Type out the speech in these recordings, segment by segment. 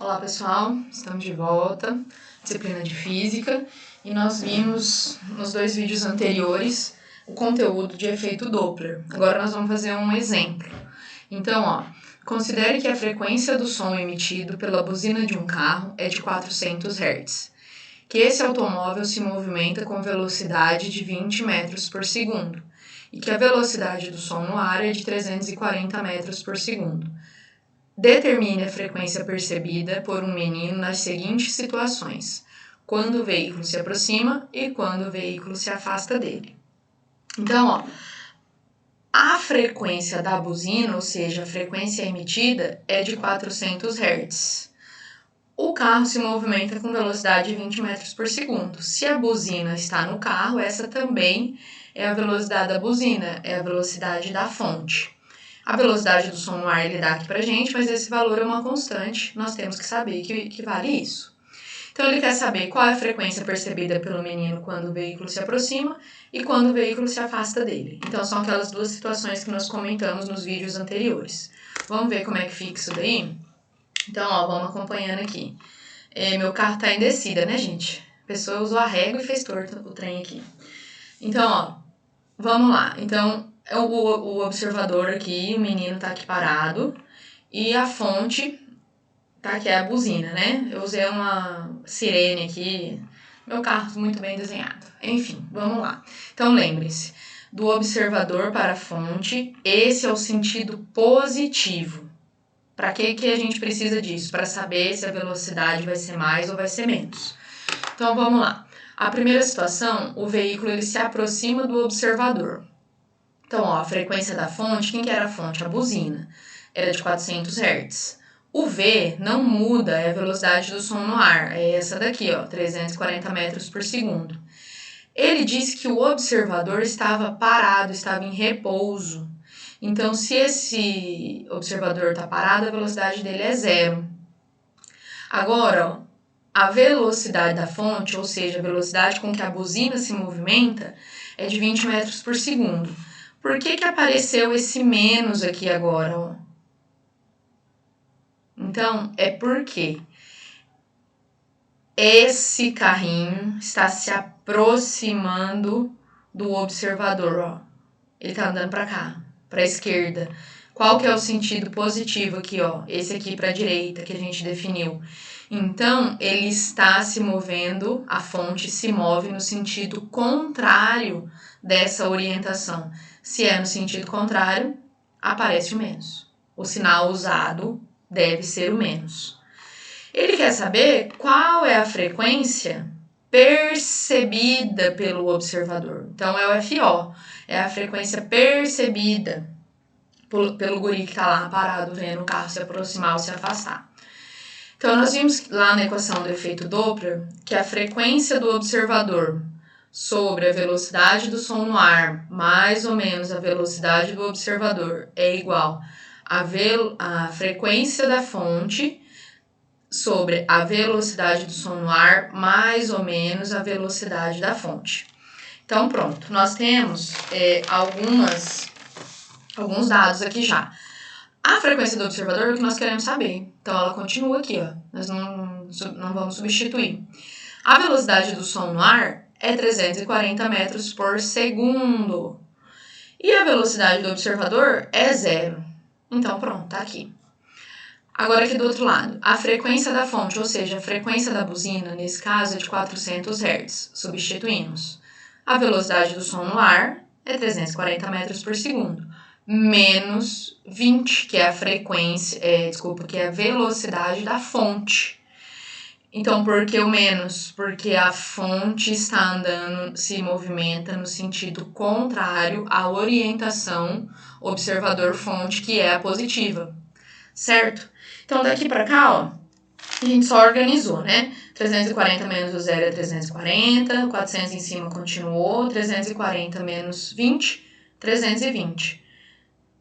Olá pessoal, estamos de volta, disciplina de física, e nós vimos nos 2 vídeos anteriores o conteúdo de efeito Doppler. Agora nós vamos fazer um exemplo. Então, considere que a frequência do som emitido pela buzina de um carro é de 400 Hz, que esse automóvel se movimenta com velocidade de 20 metros por segundo, e que a velocidade do som no ar é de 340 metros por segundo. Determine a frequência percebida por um menino nas seguintes situações: quando o veículo se aproxima e quando o veículo se afasta dele. Então, a frequência da buzina, ou seja, a frequência emitida, é de 400 Hz. O carro se movimenta com velocidade de 20 metros por segundo. Se a buzina está no carro, essa também é a velocidade da buzina, é a velocidade da fonte. A velocidade do som no ar ele dá aqui pra gente, mas esse valor é uma constante, nós temos que saber que vale isso. Então ele quer saber qual é a frequência percebida pelo menino quando o veículo se aproxima e quando o veículo se afasta dele. Então são aquelas 2 situações que nós comentamos nos vídeos anteriores. Vamos ver como é que fica isso daí? Então, vamos acompanhando aqui. Meu carro tá em descida, né, gente? A pessoa usou a régua e fez torto o trem aqui. Então, vamos lá. Então, o observador aqui, o menino tá aqui parado, e a fonte tá aqui, é a buzina, né? Eu usei uma sirene aqui, meu carro muito bem desenhado. Enfim, vamos lá. Então, lembre-se, do observador para a fonte, esse é o sentido positivo. Para que a gente precisa disso? Para saber se a velocidade vai ser mais ou vai ser menos. Então, vamos lá. A primeira situação, o veículo ele se aproxima do observador. Então, a frequência da fonte, quem que era a fonte? A buzina. Era de 400 Hz. O V não muda, é a velocidade do som no ar. É essa daqui, 340 metros por segundo. Ele disse que o observador estava parado, estava em repouso. Então, se esse observador está parado, a velocidade dele é 0. Agora, a velocidade da fonte, ou seja, a velocidade com que a buzina se movimenta, é de 20 metros por segundo. Por que apareceu esse menos aqui agora? Então, é porque esse carrinho está se aproximando do observador. Ele está andando para cá, para a esquerda. Qual que é o sentido positivo aqui? Esse aqui para a direita que a gente definiu. Então, ele está se movendo, a fonte se move no sentido contrário dessa orientação. Se é no sentido contrário, aparece o menos. O sinal usado deve ser o menos. Ele quer saber qual é a frequência percebida pelo observador. Então, é o FO, é a frequência percebida pelo guri que está lá parado vendo o carro se aproximar ou se afastar. Então, nós vimos lá na equação do efeito Doppler que a frequência do observador sobre a velocidade do som no ar mais ou menos a velocidade do observador é igual à frequência da fonte sobre a velocidade do som no ar mais ou menos a velocidade da fonte. Então, pronto, nós temos alguns dados aqui já. A frequência do observador é o que nós queremos saber. Então, ela continua aqui, nós não vamos substituir. A velocidade do som no ar é 340 metros por segundo. E a velocidade do observador é 0. Então, pronto, tá aqui. Agora aqui do outro lado, a frequência da fonte, ou seja, a frequência da buzina, nesse caso, é de 400 Hz. Substituímos. A velocidade do som no ar é 340 metros por segundo. Menos 20, que é a frequência, que é a velocidade da fonte. Então, por que o menos? Porque a fonte está andando, se movimenta no sentido contrário à orientação observador-fonte, que é a positiva. Certo? Então, daqui para cá, a gente só organizou, né? 340 menos o 0 é 340, 400 em cima continuou, 340 menos 20, 320.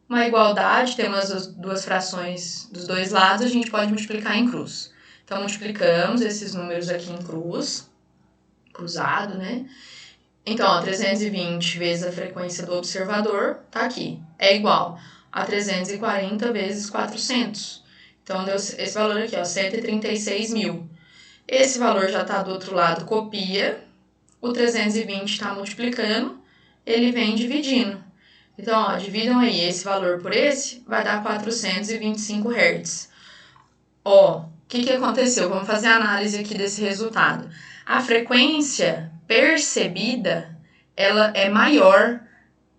Uma igualdade, temos as 2 frações dos 2 lados, a gente pode multiplicar em cruz. Então, multiplicamos esses números aqui em cruz, cruzado, né? Então, 320 vezes a frequência do observador, tá aqui, é igual a 340 vezes 400. Então, deu esse valor aqui, ó, 136 mil. Esse valor já está do outro lado, copia. O 320 está multiplicando, ele vem dividindo. Então, ó, dividam aí esse valor por esse, vai dar 425 Hz. Ó, o que aconteceu? Vamos fazer a análise aqui desse resultado. A frequência percebida, ela é maior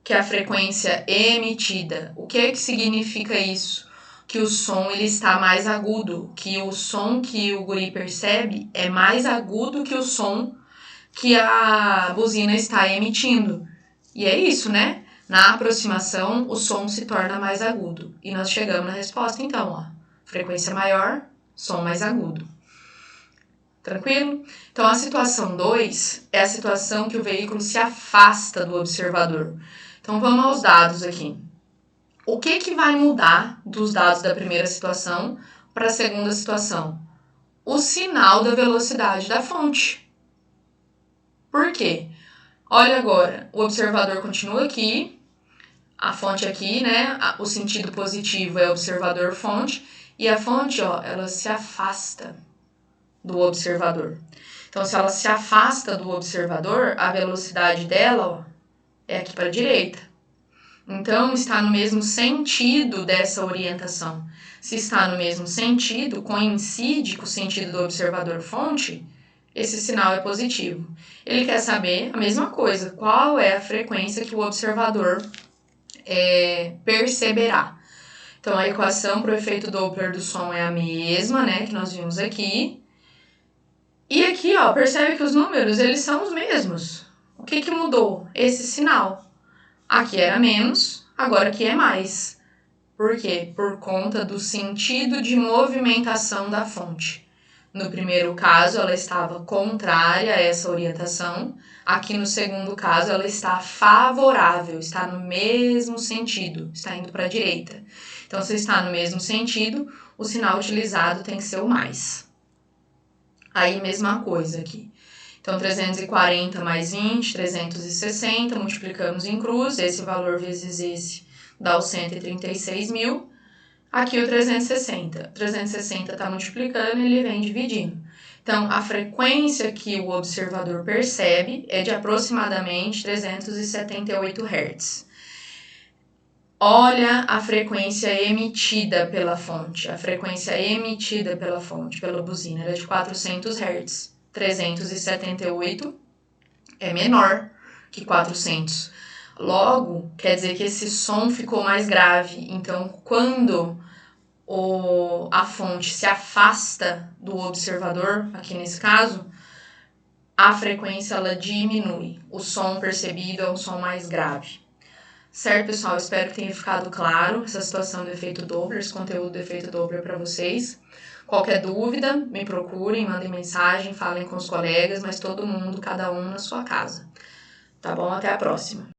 que a frequência emitida. O que significa isso? Que o som ele está mais agudo, que o som que o guri percebe é mais agudo que o som que a buzina está emitindo. E é isso, né? Na aproximação, o som se torna mais agudo. E nós chegamos na resposta, então, ó. Frequência maior, som mais agudo. Tranquilo? Então, a situação 2 é a situação que o veículo se afasta do observador. Então, vamos aos dados aqui. O que vai mudar dos dados da primeira situação para a segunda situação? O sinal da velocidade da fonte. Por quê? Olha agora, o observador continua aqui, a fonte aqui, né? O sentido positivo é observador-fonte, e a fonte, ó, ela se afasta do observador. Então, se ela se afasta do observador, a velocidade dela, ó, é aqui para a direita. Então, está no mesmo sentido dessa orientação. Se está no mesmo sentido, coincide com o sentido do observador-fonte, esse sinal é positivo. Ele quer saber a mesma coisa, qual é a frequência que o observador perceberá. Então, a equação para o efeito Doppler do som é a mesma, né, que nós vimos aqui. E aqui, ó, percebe que os números, eles são os mesmos. O que mudou? Esse sinal. Aqui era menos, agora aqui é mais. Por quê? Por conta do sentido de movimentação da fonte. No primeiro caso, ela estava contrária a essa orientação. Aqui no segundo caso, ela está favorável, está no mesmo sentido, está indo para a direita. Então, se está no mesmo sentido, o sinal utilizado tem que ser o mais. Aí, mesma coisa aqui. Então, 340 mais 20, 360, multiplicamos em cruz, esse valor vezes esse dá os 136 mil. Aqui o 360. 360 está multiplicando e ele vem dividindo. Então, a frequência que o observador percebe é de aproximadamente 378 Hz. Olha a frequência emitida pela fonte. A frequência emitida pela fonte, pela buzina, é de 400 Hz. 378 é menor que 400. Logo, quer dizer que esse som ficou mais grave. Então, quando a fonte se afasta do observador, aqui nesse caso, a frequência ela diminui. O som percebido é um som mais grave. Certo, pessoal? Espero que tenha ficado claro essa situação do efeito Doppler, esse conteúdo do efeito Doppler para vocês. Qualquer dúvida, me procurem, mandem mensagem, falem com os colegas, mas todo mundo, cada um na sua casa. Tá bom? Até a próxima.